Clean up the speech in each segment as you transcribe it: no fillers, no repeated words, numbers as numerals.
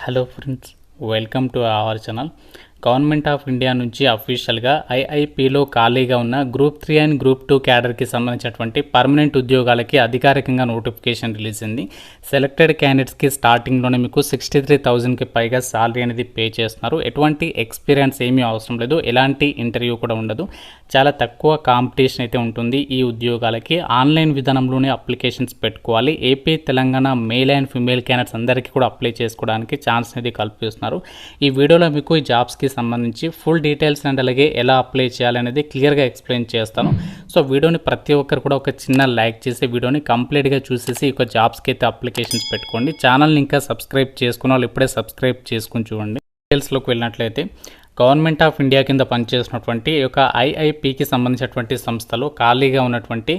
Hello friends, welcome to our channel. Government of India నుంచి అఫీషియల్గా ఐఐపిలో ఖాళీగా ఉన్న గ్రూప్ 3 అండ్ గ్రూప్ 2 క్యాడర్కి సంబంధించినటువంటి పర్మనెంట్ ఉద్యోగాలకి అధికారికంగా నోటిఫికేషన్ రిలీజ్ అయింది. సెలెక్టెడ్ క్యాండిడేట్స్కి స్టార్టింగ్లోనే మీకు 63,000కి పైగా శాలరీ అనేది పే చేస్తున్నారు. ఎటువంటి ఎక్స్పీరియన్స్ ఏమీ అవసరం లేదు, ఎలాంటి ఇంటర్వ్యూ కూడా ఉండదు. చాలా తక్కువ కాంపిటీషన్ అయితే ఉంటుంది. ఈ ఉద్యోగాలకి ఆన్లైన్ విధానంలోనే అప్లికేషన్స్ పెట్టుకోవాలి. AP, Telangana male and female candidates అందరికీ కూడా అప్లై చేసుకోవడానికి ఛాన్స్ అనేది కల్పిస్తున్నారు. ఈ వీడియోలో మీకు ఈ జాబ్స్కి సంబంధించి ఫుల్ డీటెయిల్స్ అండ్ అలాగే ఎలా అప్లై చేయాలనేది క్లియర్గా ఎక్స్ప్లెయిన్ చేస్తాను. సో వీడియోని ప్రతి ఒక్కరు కూడా ఒక చిన్న లైక్ చేసి వీడియోని కంప్లీట్గా చూసేసి ఒక జాబ్స్కి అయితే అప్లికేషన్స్ పెట్టుకోండి. ఛానల్ని ఇంకా సబ్స్క్రైబ్ చేసుకున్న వాళ్ళు ఇప్పుడే సబ్స్క్రైబ్ చేసుకుని చూడండి. డీటెయిల్స్లోకి వెళ్ళినట్లయితే గవర్నమెంట్ ఆఫ్ ఇండియా కింద పనిచేసినటువంటి ఈ యొక్క ఐఐపికి సంబంధించినటువంటి సంస్థలో ఖాళీగా ఉన్నటువంటి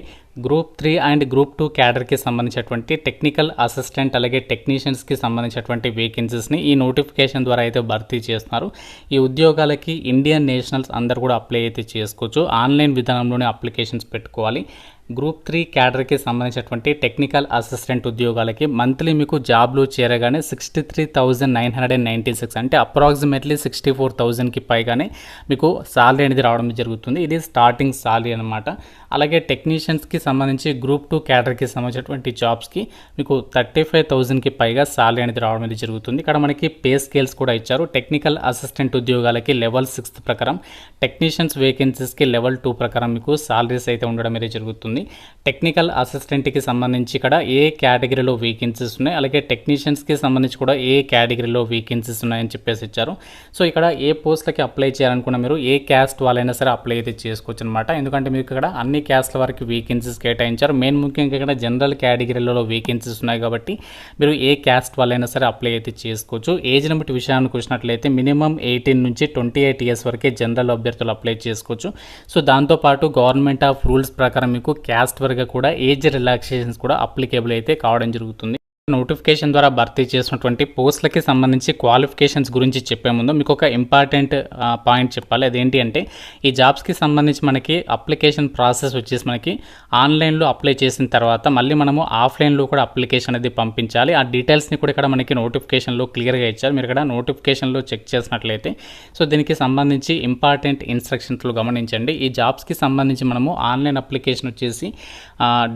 గ్రూప్ 3 అండ్ గ్రూప్ 2 క్యాడర్కి సంబంధించినటువంటి టెక్నికల్ అసిస్టెంట్ అలాగే టెక్నీషియన్స్కి సంబంధించినటువంటి వేకెన్సీస్ని ఈ నోటిఫికేషన్ ద్వారా అయితే భర్తీ చేస్తున్నారు. ఈ ఉద్యోగాలకి ఇండియన్ నేషనల్స్ అందరూ కూడా అప్లై అయితే చేసుకోవచ్చు. ఆన్లైన్ విధానంలోనే అప్లికేషన్స్ పెట్టుకోవాలి. గ్రూప్ 3 క్యాడర్కి సంబంధించినటువంటి టెక్నికల్ అసిస్టెంట్ ఉద్యోగాలకి మంత్లీ మీకు జాబ్లో చేరగానే 63,996 అంటే అప్రాక్సిమేట్లీ 64,000కి పైగానే మీకు శాలరీ అనేది రావడం జరుగుతుంది. ఇది స్టార్టింగ్ శాలరీ అనమాట. అలాగే టెక్నీషియన్స్కి సంబంధించి గ్రూప్ 2 క్యాడర్కి సంబంధించినటువంటి జాబ్స్కి మీకు 35,000కి పైగా శాలరీ అనేది రావడం అనేది జరుగుతుంది. ఇక్కడ మనకి పే స్కేల్స్ కూడా ఇచ్చారు. టెక్నికల్ అసిస్టెంట్ ఉద్యోగాలకి లెవెల్ 6 ప్రకారం, టెక్నీషియన్స్ వేకెన్సీస్కి లెవెల్ 2 ప్రకారం మీకు శాలరీస్ అయితే ఉండడం అనేది జరుగుతుంది. టెక్నికల్ అసిస్టెంట్కి సంబంధించి ఇక్కడ ఏ కేటగిరీలో వేకెన్సీస్ ఉన్నాయి, అలాగే టెక్నీషియన్స్కి సంబంధించి కూడా ఏ కేటగిరీలో వేకెన్సీస్ ఉన్నాయని చెప్పేసి ఇచ్చారు. సో ఇక్కడ ఏ పోస్ట్లకి అప్లై చేయాలనుకున్నా మీరు ఏ క్యాస్ట్ వాళ్ళైనా సరే అప్లై అయితే చేసుకోవచ్చు అనమాట. ఎందుకంటే మీకు ఇక్కడ అన్ని క్యాస్ట్ల వరకు వేకెన్సీస్ కేటాయించారు. మెయిన్ ముఖ్యంగా ఇక్కడ జనరల్ కేటగిరీలలో వేకెన్సీస్ ఉన్నాయి కాబట్టి మీరు ఏ క్యాస్ట్ వాళ్ళైనా సరే అప్లై అయితే చేసుకోవచ్చు. ఏజ్ లిమిట్ విషయానికి వచ్చినట్లయితే మినిమం 18 నుంచి 28 ఇయర్స్ వరకే జనరల్ అభ్యర్థులు అప్లై చేసుకోవచ్చు. సో దాంతోపాటు గవర్నమెంట్ ఆఫ్ రూల్స్ ప్రకారం మీకు క్యాస్ట్ వరకు కూడా ఏజ్ రిలాక్సేషన్స్ కూడా అప్లికేబుల్ అయితే కావడం జరుగుతుంది. నోటిఫికేషన్ ద్వారా భర్తీ చేసినటువంటి పోస్టులకి సంబంధించి క్వాలిఫికేషన్స్ గురించి చెప్పే ముందు మీకు ఒక ఇంపార్టెంట్ పాయింట్ చెప్పాలి. అదేంటి అంటే ఈ జాబ్స్కి సంబంధించి మనకి అప్లికేషన్ ప్రాసెస్ వచ్చేసి మనకి ఆన్లైన్లో అప్లై చేసిన తర్వాత మళ్ళీ మనము ఆఫ్లైన్లో కూడా అప్లికేషన్ అనేది పంపించాలి. ఆ డీటెయిల్స్ని కూడా ఇక్కడ మనకి నోటిఫికేషన్లో క్లియర్గా ఇచ్చారు. మీరు ఇక్కడ నోటిఫికేషన్లో చెక్ చేసినట్లయితే సో దీనికి సంబంధించి ఇంపార్టెంట్ ఇన్స్ట్రక్షన్స్లు గమనించండి. ఈ జాబ్స్కి సంబంధించి మనము ఆన్లైన్ అప్లికేషన్ వచ్చేసి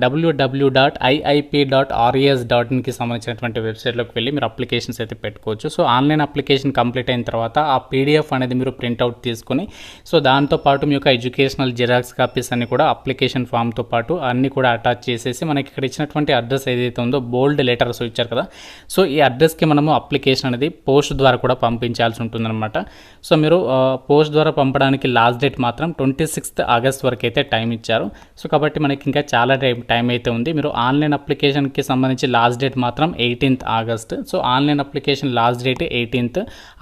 www.iip.res.inకి సంబంధించినటువంటి వెబ్సైట్లోకి వెళ్ళి మీరు అప్లికేషన్స్ అయితే పెట్టుకోవచ్చు. సో ఆన్లైన్ అప్లికేషన్ కంప్లీట్ అయిన తర్వాత ఆ పీడిఎఫ్ అనేది మీరు ప్రింట్అవుట్ తీసుకొని సో దాంతోపాటు మీ యొక్క ఎడ్యుకేషనల్ జిరాక్స్ కాపీస్ అన్ని కూడా అప్లికేషన్ ఫామ్తో పాటు అన్నీ కూడా అటాచ్ చేసేసి మనకి ఇక్కడ ఇచ్చినటువంటి అడ్రస్ ఏదైతే ఉందో బోల్డ్ లెటర్స్ ఇచ్చారు కదా, సో ఈ అడ్రస్కి మనము అప్లికేషన్ అనేది పోస్ట్ ద్వారా కూడా పంపించాల్సి ఉంటుందన్నమాట. సో మీరు పోస్ట్ ద్వారా పంపడానికి లాస్ట్ డేట్ మాత్రం 26th ఆగస్ట్ వరకు అయితే టైం ఇచ్చారు. సో కాబట్టి మనకి ఇంకా చాలా టైం అయితే ఉంది. మీరు ఆన్లైన్ అప్లికేషన్కి సంబంధించి లాస్ట్ డేట్ మాత్రం 18th August. So online application last date 18th,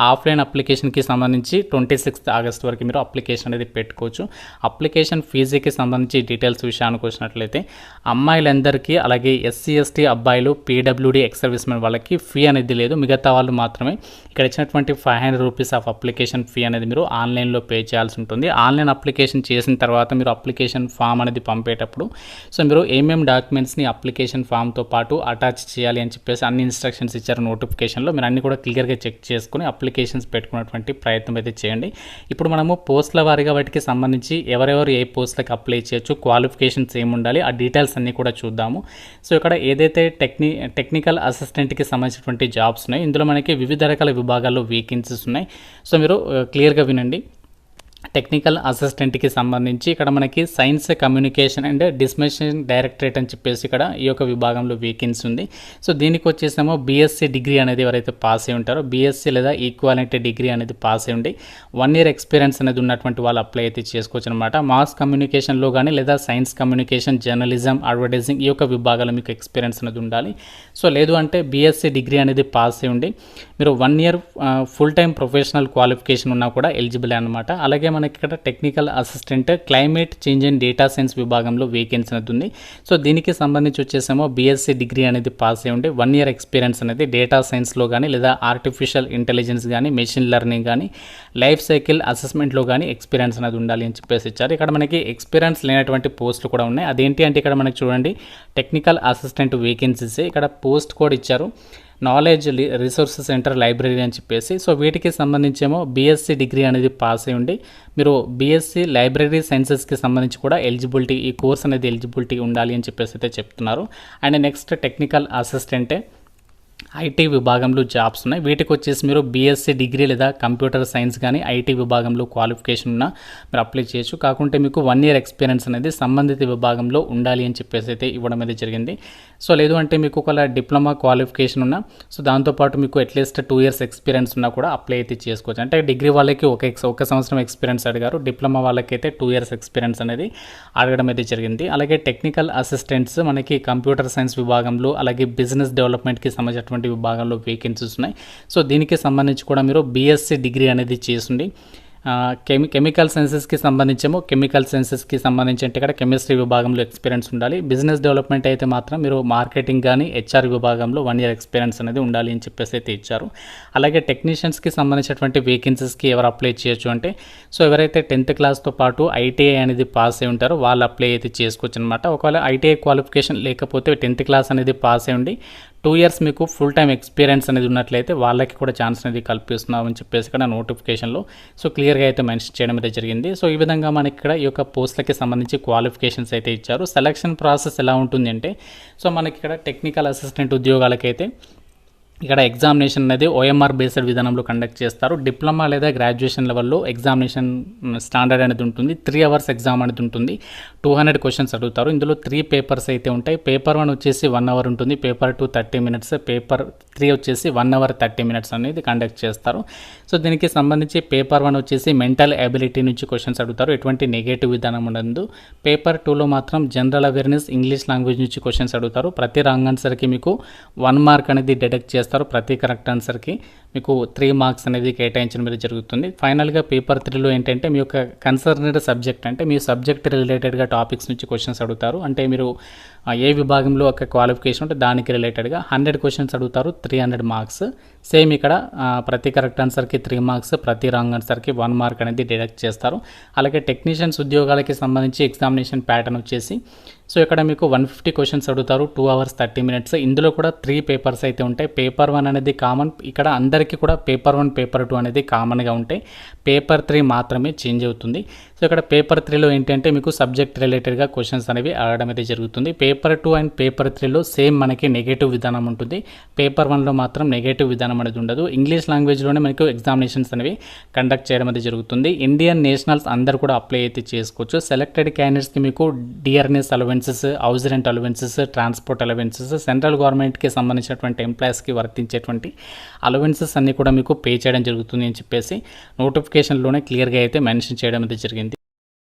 offline అప్లికేషన్కి సంబంధించి 26th ఆగస్ట్ వరకు మీరు అప్లికేషన్ అనేది పెట్టుకోవచ్చు. అప్లికేషన్ ఫీజుకి సంబంధించి డీటెయిల్స్ విషయానికి వచ్చినట్లయితే అమ్మాయిలందరికీ అలాగే ఎస్సీ ఎస్టీ అబ్బాయిలు పీడబ్ల్యూడీ ఎక్స్ సర్వీస్ మెన్ వాళ్ళకి ఫీ అనేది లేదు. మిగతా వాళ్ళు మాత్రమే ఇక్కడ ఇచ్చినటువంటి 500 రూపీస్ ఆఫ్ అప్లికేషన్ ఫీ అనేది మీరు ఆన్లైన్లో పే చేయాల్సి ఉంటుంది. ఆన్లైన్ అప్లికేషన్ చేసిన తర్వాత మీరు అప్లికేషన్ ఫామ్ అనేది పంపేటప్పుడు సో మీరు ఏమేమి డాక్యుమెంట్స్ని అప్లికేషన్ ఫామ్తో పాటు అటాచ్ చేయాలి అని చెప్పేసి అన్ని ఇన్స్ట్రక్షన్స్ ఇచ్చారు నోటిఫికేషన్లో. మీరు అన్ని కూడా క్లియర్గా చెక్ చేసుకుని అప్లికేషన్స్ పెట్టుకున్నటువంటి ప్రయత్నం అయితే చేయండి. ఇప్పుడు మనము పోస్టుల వారీగా వాటికి సంబంధించి ఎవరెవరు ఏ పోస్టులకు అప్లై చేయొచ్చు, క్వాలిఫికేషన్స్ ఏమి ఉండాలి, ఆ డీటెయిల్స్ అన్నీ కూడా చూద్దాము. సో ఇక్కడ ఏదైతే టెక్నికల్ అసిస్టెంట్కి సంబంధించినటువంటి జాబ్స్ ఉన్నాయి, ఇందులో మనకి వివిధ రకాల విభాగాల్లో వేకెన్సీస్ ఉన్నాయి. సో మీరు క్లియర్గా వినండి. టెక్నికల్ అసిస్టెంట్కి సంబంధించి ఇక్కడ మనకి science communication and dismission directorate అని చెప్పేసి ఇక్కడ ఈ యొక్క విభాగంలో వేకెన్సీ ఉంది. సో దీనికి వచ్చేసేమో బీఎస్సీ డిగ్రీ అనేది ఎవరైతే పాస్ అయి ఉంటారో బీఎస్సీ లేదా ఈక్వాలిటీ డిగ్రీ అనేది పాస్ అయి ఉండి 1 year ఎక్స్పీరియన్స్ అనేది ఉన్నటువంటి వాళ్ళు అప్లై అయితే చేసుకోవచ్చు అనమాట. మాస్ కమ్యూనికేషన్లో కానీ లేదా సైన్స్ కమ్యూనికేషన్, జర్నలిజం, అడ్వర్టైజింగ్ ఈ యొక్క విభాగాల్లో మీకు ఎక్స్పీరియన్స్ అనేది ఉండాలి. సో లేదు అంటే బీఎస్సీ డిగ్రీ అనేది పాస్ అయి ఉండి మీరు 1 year full time professional qualification ఉన్నా కూడా ఎలిజిబుల్ అనమాట. అలాగే మనకి ఇక్కడ technical assistant climate change and data science విభాగంలో వేకెన్సీ అనేది ఉంది. సో దీనికి సంబంధించి వచ్చేసేమో బీఎస్సీ డిగ్రీ అనేది పాస్ అయి ఉండి 1 year ఎక్స్పీరియన్స్ అనేది డేటా సైన్స్లో కానీ లేదా ఆర్టిఫిషియల్ ఇంటెలిజెన్స్ కానీ మెషిన్ లెర్నింగ్ కానీ లైఫ్ సైకిల్ అసెస్మెంట్లో కానీ ఎక్స్పీరియన్స్ అనేది ఉండాలి అని చెప్పేసి ఇచ్చారు. ఇక్కడ మనకి ఎక్స్పీరియన్స్ లేనటువంటి పోస్టులు కూడా ఉన్నాయి. అదేంటి అంటే ఇక్కడ మనకి చూడండి టెక్నికల్ అసిస్టెంట్ వేకెన్సీస్ ఇక్కడ పోస్ట్ కోడ్ ఇచ్చారు నాలెడ్జ్ రిసోర్స్ సెంటర్ లైబ్రరీ అని చెప్పేసి. సో వీటికి సంబంధించేమో బీఎస్సీ డిగ్రీ అనేది పాస్ అయి ఉండి మీరు బీఎస్సీ లైబ్రరీ సైన్సెస్కి సంబంధించి కూడా ఎలిజిబిలిటీ, ఈ కోర్స్ అనేది ఎలిజిబిలిటీ ఉండాలి అని చెప్పేసి అయితే చెప్తున్నారు. అండ్ నెక్స్ట్ టెక్నికల్ అసిస్టెంటే ఐటీ విభాగంలో జాబ్స్ ఉన్నాయి. వీటికి వచ్చేసి మీరు బీఎస్సీ డిగ్రీ లేదా కంప్యూటర్ సైన్స్ కానీ ఐటీ విభాగంలో క్వాలిఫికేషన్ ఉన్నా మీరు అప్లై చేయొచ్చు. కాకుంటే మీకు 1 year ఎక్స్పీరియన్స్ అనేది సంబంధిత విభాగంలో ఉండాలి అని చెప్పేసి అయితే ఇవ్వడం అనేది జరిగింది. సో లేదు అంటే మీకు ఒక డిప్లొమా క్వాలిఫికేషన్ ఉన్నా, సో దాంతోపాటు మీకు అట్లీస్ట్ 2 years ఎక్స్పీరియన్స్ ఉన్నా కూడా అప్లై అయితే చేసుకోవచ్చు. అంటే డిగ్రీ వాళ్ళకి ఒక సంవత్సరం ఎక్స్పీరియన్స్ అడిగారు, డిప్లొమా వాళ్ళకైతే 2 years ఎక్స్పీరియన్స్ అనేది అడగడం అయితే జరిగింది. అలాగే టెక్నికల్ అసిస్టెంట్స్ మనకి కంప్యూటర్ సైన్స్ విభాగంలో, అలాగే బిజినెస్ డెవలప్మెంట్కి సంబంధించినటువంటి విభాగంలో వేకెన్సీస్ ఉన్నాయి. సో దీనికి సంబంధించి కూడా మీరు బీఎస్సీ డిగ్రీ అనేది చేసిండి. కెమికల్ సైన్సెస్కి సంబంధించేమో కెమికల్ సైన్సెస్కి సంబంధించి అంటే ఇక్కడ కెమిస్ట్రీ విభాగంలో ఎక్స్పీరియన్స్ ఉండాలి. బిజినెస్ డెవలప్మెంట్ అయితే మాత్రం మీరు మార్కెటింగ్ కానీ హెచ్ఆర్ విభాగంలో 1 year ఎక్స్పీరియన్స్ అనేది ఉండాలి అని చెప్పేసి అయితే ఇచ్చారు. అలాగే టెక్నీషియన్స్కి సంబంధించినటువంటి వేకెన్సీస్కి ఎవరు అప్లై చేయొచ్చు అంటే, సో ఎవరైతే 10th క్లాస్తో పాటు ఐటీఐ అనేది పాస్ అయి ఉంటారో వాళ్ళు అప్లై అయితే చేసుకోవచ్చు అనమాట. ఒకవేళ ఐటీఐ క్వాలిఫికేషన్ లేకపోతే 10th క్లాస్ అనేది పాస్ అయి ఉండి 2 years మీకు ఫుల్ టైం ఎక్స్పీరియన్స్ అనేది ఉన్నట్లయితే వాళ్ళకి కూడా ఛాన్స్ అనేది కల్పిస్తున్నామని చెప్పేసి ఇక్కడ నోటిఫికేషన్లో సో క్లియర్గా అయితే మెన్షన్ చేయడం అయితే జరిగింది. సో ఈ విధంగా మనకి ఇక్కడ ఈ యొక్క పోస్టులకి సంబంధించి క్వాలిఫికేషన్స్ అయితే ఇచ్చారు. సెలక్షన్ ప్రాసెస్ ఎలా ఉంటుంది అంటే, సో మనకి ఇక్కడ టెక్నికల్ అసిస్టెంట్ ఉద్యోగాలకైతే ఇక్కడ ఎగ్జామినేషన్ అనేది ఓఎంఆర్ బేస్డ్ విధానంలో కండక్ట్ చేస్తారు. డిప్లొమా లేదా గ్రాడ్యుయేషన్ లెవెల్లో ఎగ్జామినేషన్ స్టాండర్డ్ అనేది ఉంటుంది. 3 hours ఎగ్జామ్ అనేది ఉంటుంది. 200 questions అడుగుతారు. ఇందులో 3 papers అయితే ఉంటాయి. పేపర్ 1 వచ్చేసి 1 hour ఉంటుంది, పేపర్ 2 30 minutes, పేపర్ 3 వచ్చేసి 1 hour 30 minutes అనేది కండక్ట్ చేస్తారు. సో దీనికి సంబంధించి పేపర్ 1 వచ్చేసి మెంటల్ ఎబిలిటీ నుంచి క్వశ్చన్స్ అడుగుతారు, ఎటువంటి నెగటివ్ విధానం ఉండదు. పేపర్ 2లో మాత్రం జనరల్ అవేర్నెస్, ఇంగ్లీష్ లాంగ్వేజ్ నుంచి క్వశ్చన్స్ అడుగుతారు. ప్రతి రాంగ్ ఆన్సర్కి మీకు 1 mark అనేది డిడక్ట్ చేస్తారు. ప్రతి కరెక్ట్ ఆన్సర్కి మీకు 3 marks అనేది కేటాయించడం మీద జరుగుతుంది. ఫైనల్గా పేపర్ 3లో ఏంటంటే మీ యొక్క కన్సర్న్డ్ సబ్జెక్ట్ అంటే మీ సబ్జెక్ట్ రిలేటెడ్గా టాపిక్స్ నుంచి క్వశ్చన్స్ అడుగుతారు. అంటే మీరు ఏ విభాగంలో ఒక క్వాలిఫికేషన్ ఉంటే దానికి రిలేటెడ్గా 100 questions అడుగుతారు, 300 marks. సేమ్ ఇక్కడ ప్రతి కరెక్ట్ ఆన్సర్కి 3 marks, ప్రతి రాంగ్ ఆన్సర్కి 1 mark అనేది డిడక్ట్ చేస్తారు. అలాగే టెక్నీషియన్స్ ఉద్యోగాలకి సంబంధించి ఎగ్జామినేషన్ ప్యాటర్న్ వచ్చేసి, సో ఇక్కడ మీకు 150 questions అడుగుతారు, 2 hours 30 minutes. ఇందులో కూడా 3 papers అయితే ఉంటాయి. పేపర్ 1 అనేది కామన్, ఇక్కడ అందరికీ కూడా పేపర్ 1, పేపర్ 2 అనేది కామన్గా ఉంటాయి. పేపర్ 3 మాత్రమే చేంజ్ అవుతుంది. సో ఇక్కడ పేపర్ 3లో ఏంటంటే మీకు సబ్జెక్ట్ రిలేటెడ్గా క్వశ్చన్స్ అనేవి అడగడం అయితే జరుగుతుంది. పేపర్ 2 అండ్ పేపర్ 3లో సేమ్ మనకి నెగటివ్ విధానం ఉంటుంది. పేపర్ 1లో మాత్రం నెగటివ్ విధానం అనేది ఉండదు. ఇంగ్లీష్ లాంగ్వేజ్లోనే మనకు ఎగ్జామినేషన్స్ అనేవి కండక్ట్ చేయడం అయితే జరుగుతుంది. ఇండియన్ నేషనల్స్ అందరూ కూడా అప్లై అయితే చేసుకోవచ్చు. సెలెక్టెడ్ క్యాండిడేట్స్కి మీకు DRNS allowances, house rent allowances, transport allowances, central గవర్నమెంట్కి సంబంధించినటువంటి ఎంప్లాయీస్కి వర్తించేటువంటి అలవెన్సెస్ అన్నీ కూడా మీకు పే చేయడం జరుగుతుంది అని చెప్పేసి నోటిఫికేషన్లోనే క్లియర్గా అయితే మెన్షన్ చేయడం అయితే జరిగింది.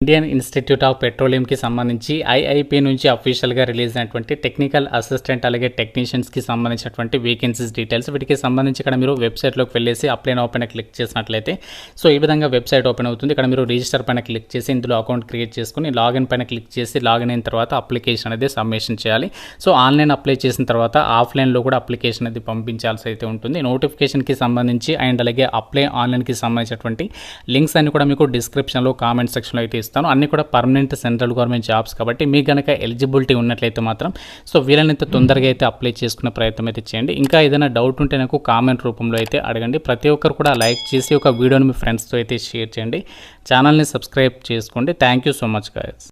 ఇండియన్ ఇన్స్టిట్యూట్ ఆఫ్ పెట్రోలియంకి సంబంధించి ఐఐపి నుంచి అఫీషియల్గా రిలీజ్ అయినటువంటి టెక్నికల్ అసిస్టెంట్ అలాగే టెక్నీషియన్స్కి సంబంధించినటువంటి వేకెన్సీస్ డీటెయిల్స్. వీటికి సంబంధించి ఇక్కడ మీరు వెబ్సైట్లోకి వెళ్ళేసి అప్లై నౌ పైన క్లిక్ చేసినట్లయితే సో ఈ విధంగా వెబ్సైట్ ఓపెన్ అవుతుంది. ఇక్కడ మీరు రిజిస్టర్ పైన క్లిక్ చేసి ఇందులో అకౌంట్ క్రియేట్ చేసుకుని లాగిన్ పైన క్లిక్ చేసి లాగిన్ అయిన తర్వాత అప్లికేషన్ అనేది సబ్మిషన్ చేయాలి. సో ఆన్లైన్ అప్లై చేసిన తర్వాత ఆఫ్లైన్లో కూడా అప్లికేషన్ అనేది పంపించాల్సి అయితే ఉంటుంది. నోటిఫికేషన్కి సంబంధించి అండ్ అలాగే అప్లై ఆన్లైన్కి సంబంధించినటువంటి లింక్స్ అన్ని కూడా మీకు డిస్క్రిప్షన్లో కామెంట్ సెక్షన్లో అయితే అన్ని కూడా పర్మనెంట్ సెంట్రల్ గవర్నమెంట్ జాబ్స్ కాబట్టి మీకు కనుక ఎలిజిబిలిటీ ఉన్నట్లయితే మాత్రం సో వీలైనంత తొందరగా అయితే అప్లై చేసుకునే ప్రయత్నం అయితే చేయండి. ఇంకా ఏదైనా డౌట్ ఉంటే నాకు కామెంట్ రూపంలో అయితే అడగండి. ప్రతి ఒక్కరు కూడా లైక్ చేసి ఒక వీడియోని మీ ఫ్రెండ్స్తో అయితే షేర్ చేయండి. ఛానల్ని సబ్స్క్రైబ్ చేసుకోండి. Thank you so much guys.